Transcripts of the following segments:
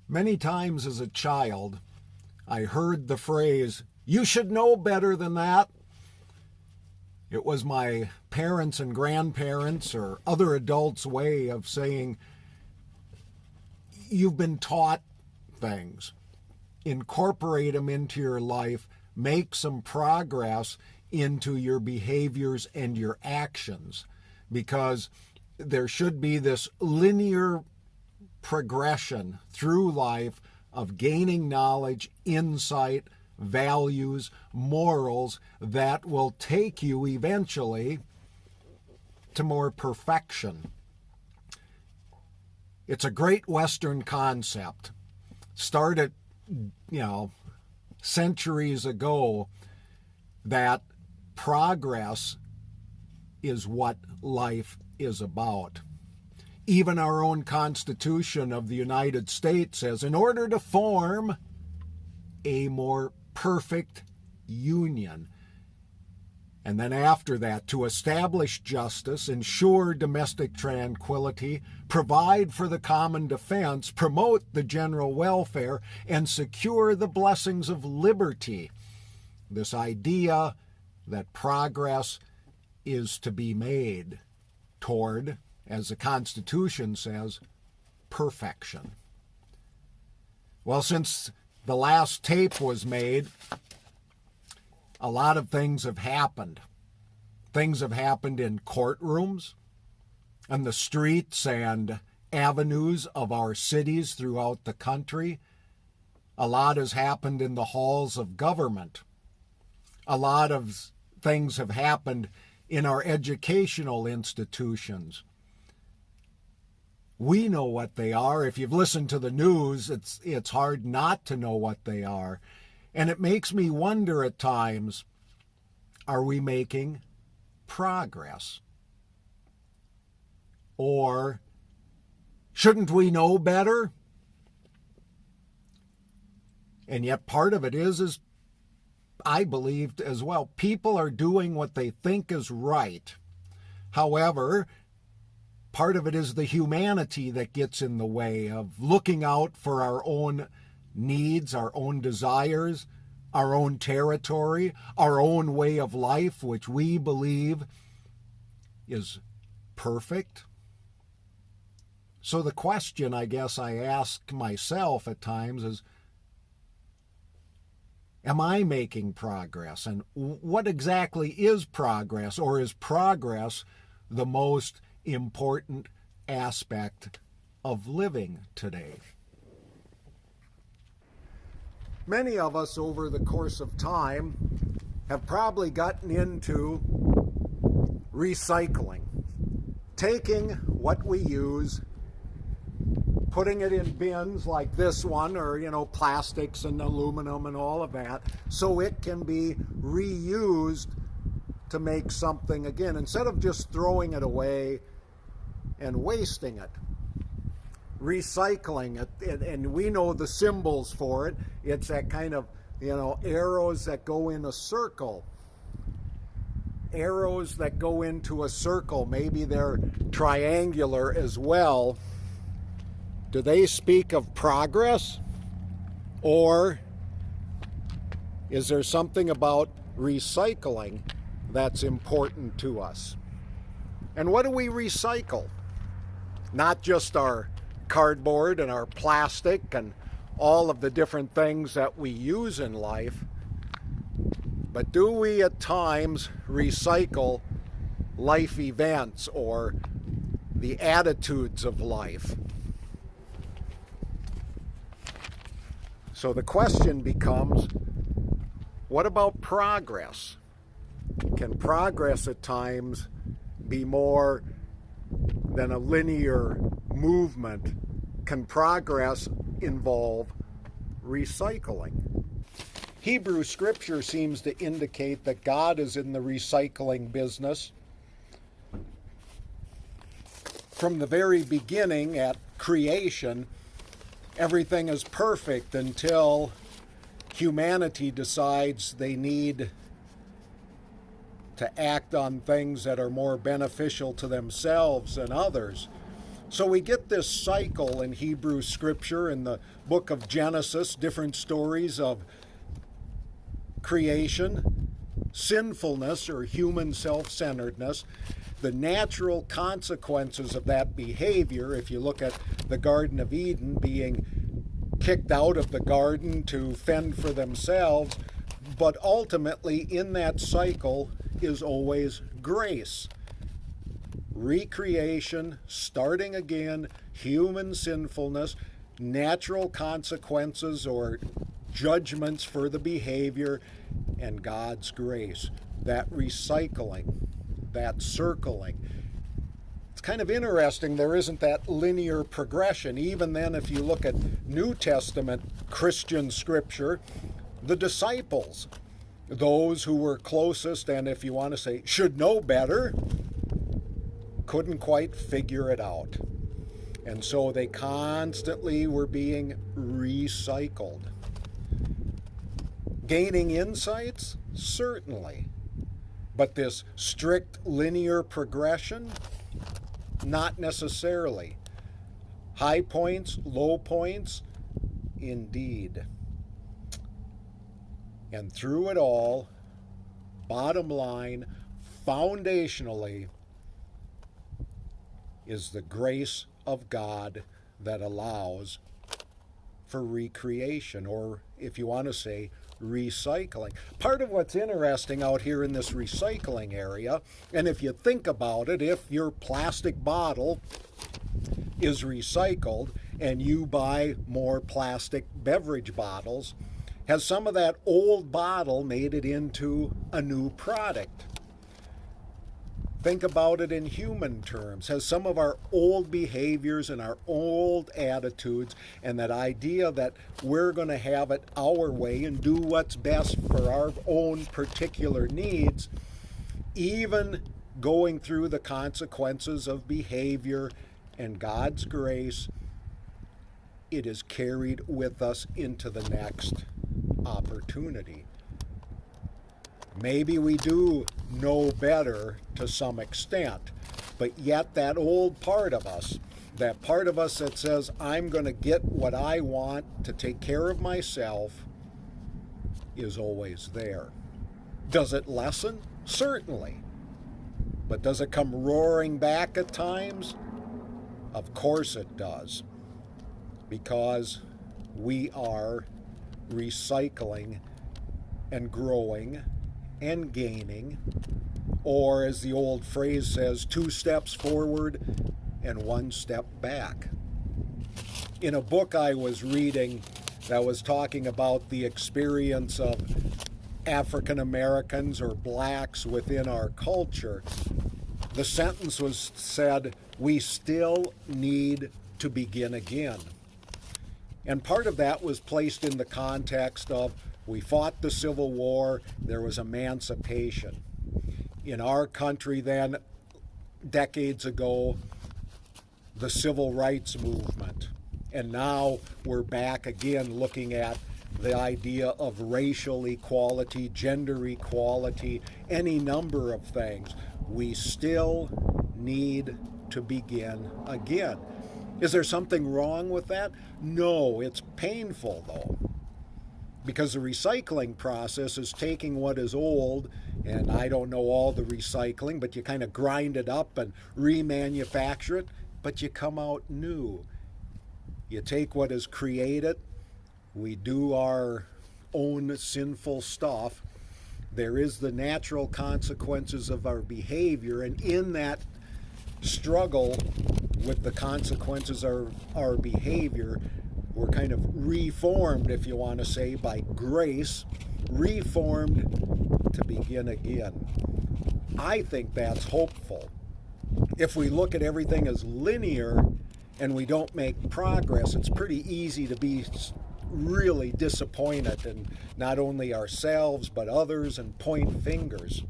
Many times as a child, I heard the phrase, "You should know better than that." It was my parents and grandparents or other adults' way of saying, you've been taught things. Incorporate them into your life. Make some progress into your behaviors and your actions, because there should be this linear progression through life of gaining knowledge, insight, values, morals that will take you eventually to more perfection. It's a great Western concept. Started, centuries ago, that progress is what life is about. Even our own Constitution of the United States says, in order to form a more perfect union, and then after that, to establish justice, ensure domestic tranquility, provide for the common defense, promote the general welfare, and secure the blessings of liberty. This idea that progress is to be made toward, as the Constitution says, perfection. Well, since the last tape was made, a lot of things have happened. Things have happened in courtrooms, on the streets and avenues of our cities throughout the country. A lot has happened in the halls of government. A lot of things have happened in our educational institutions. We know what they are. If you've listened to the news, it's hard not to know what they are. And it makes me wonder at times, are we making progress? Or shouldn't we know better? And yet part of it is I believed as well, people are doing what they think is right. However, part of it is the humanity that gets in the way of looking out for our own needs, our own desires, our own territory, our own way of life, which we believe is perfect. So the question I guess I ask myself at times is, am I making progress? And what exactly is progress? Or is progress the most important aspect of living today? Many of us over the course of time have probably gotten into recycling, taking what we use, putting it in bins like this one, or plastics and aluminum and all of that, so it can be reused to make something again, instead of just throwing it away and wasting it. Recycling it, and we know the symbols for it. It's that kind of arrows that go in a circle. Arrows that go into a circle, maybe they're triangular as well. Do they speak of progress? Or is there something about recycling that's important to us? And what do we recycle? Not just our cardboard and our plastic and all of the different things that we use in life, but do we at times recycle life events or the attitudes of life? So the question becomes, what about progress? Can progress at times be more than a linear movement? Can progress involve recycling? Hebrew scripture seems to indicate that God is in the recycling business. From the very beginning at creation, everything is perfect until humanity decides they need to act on things that are more beneficial to themselves and others. So we get this cycle in Hebrew scripture in the book of Genesis, different stories of creation, sinfulness or human self-centeredness, the natural consequences of that behavior. If you look at the Garden of Eden, being kicked out of the garden to fend for themselves, but ultimately in that cycle is always grace. Recreation, starting again, human sinfulness, natural consequences or judgments for the behavior, and God's grace. That recycling, that circling. It's kind of interesting there isn't that linear progression. Even then, if you look at New Testament Christian scripture, the disciples, those who were closest and, if you want to say, should know better, couldn't quite figure it out. And so they constantly were being recycled. Gaining insights? Certainly. But this strict linear progression? Not necessarily. High points, low points? Indeed. And through it all, bottom line, foundationally, is the grace of God that allows for recreation, or if you want to say, recycling. Part of what's interesting out here in this recycling area, and if you think about it, if your plastic bottle is recycled and you buy more plastic beverage bottles, has some of that old bottle made it into a new product? Think about it in human terms. Has some of our old behaviors and our old attitudes and that idea that we're going to have it our way and do what's best for our own particular needs, even going through the consequences of behavior and God's grace, it is carried with us into the next opportunity. Maybe we do know better to some extent, but yet that old part of us, that part of us that says, I'm going to get what I want to take care of myself, is always there. Does it lessen? Certainly. But does it come roaring back at times? Of course it does. Because we are recycling and growing and gaining, or as the old phrase says, 2 steps forward and 1 step back. In a book I was reading that was talking about the experience of African Americans or blacks within our culture, the sentence was said, we still need to begin again. And part of that was placed in the context of we fought the Civil War, there was emancipation. In our country then, decades ago, the Civil Rights Movement. And now we're back again looking at the idea of racial equality, gender equality, any number of things. We still need to begin again. Is there something wrong with that? No, it's painful though. Because the recycling process is taking what is old, and I don't know all the recycling, but you kind of grind it up and remanufacture it, but you come out new. You take what is created, we do our own sinful stuff. There is the natural consequences of our behavior, and in that struggle with the consequences of our behavior, we're kind of reformed, if you want to say, by grace, reformed to begin again. I think that's hopeful. If we look at everything as linear and we don't make progress, it's pretty easy to be really disappointed in not only ourselves but others and point fingers.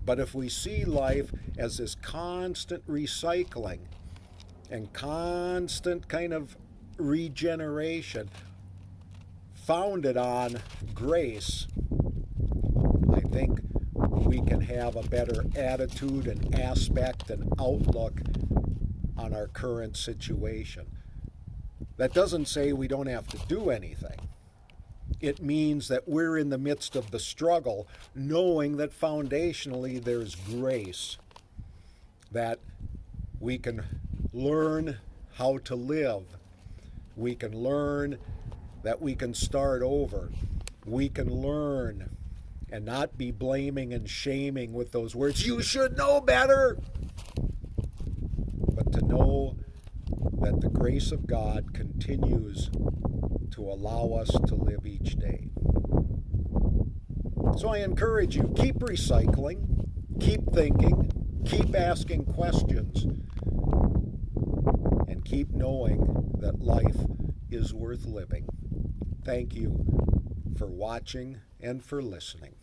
But if we see life as this constant recycling and constant kind of regeneration founded on grace, I think we can have a better attitude and aspect and outlook on our current situation. That doesn't say we don't have to do anything. It means that we're in the midst of the struggle, knowing that foundationally there's grace, that we can learn how to live. We can learn that we can start over. We can learn and not be blaming and shaming with those words, "You should know better," but to know that the grace of God continues to allow us to live each day. So I encourage you, keep recycling, keep thinking, keep asking questions, and keep knowing that life is worth living. Thank you for watching and for listening.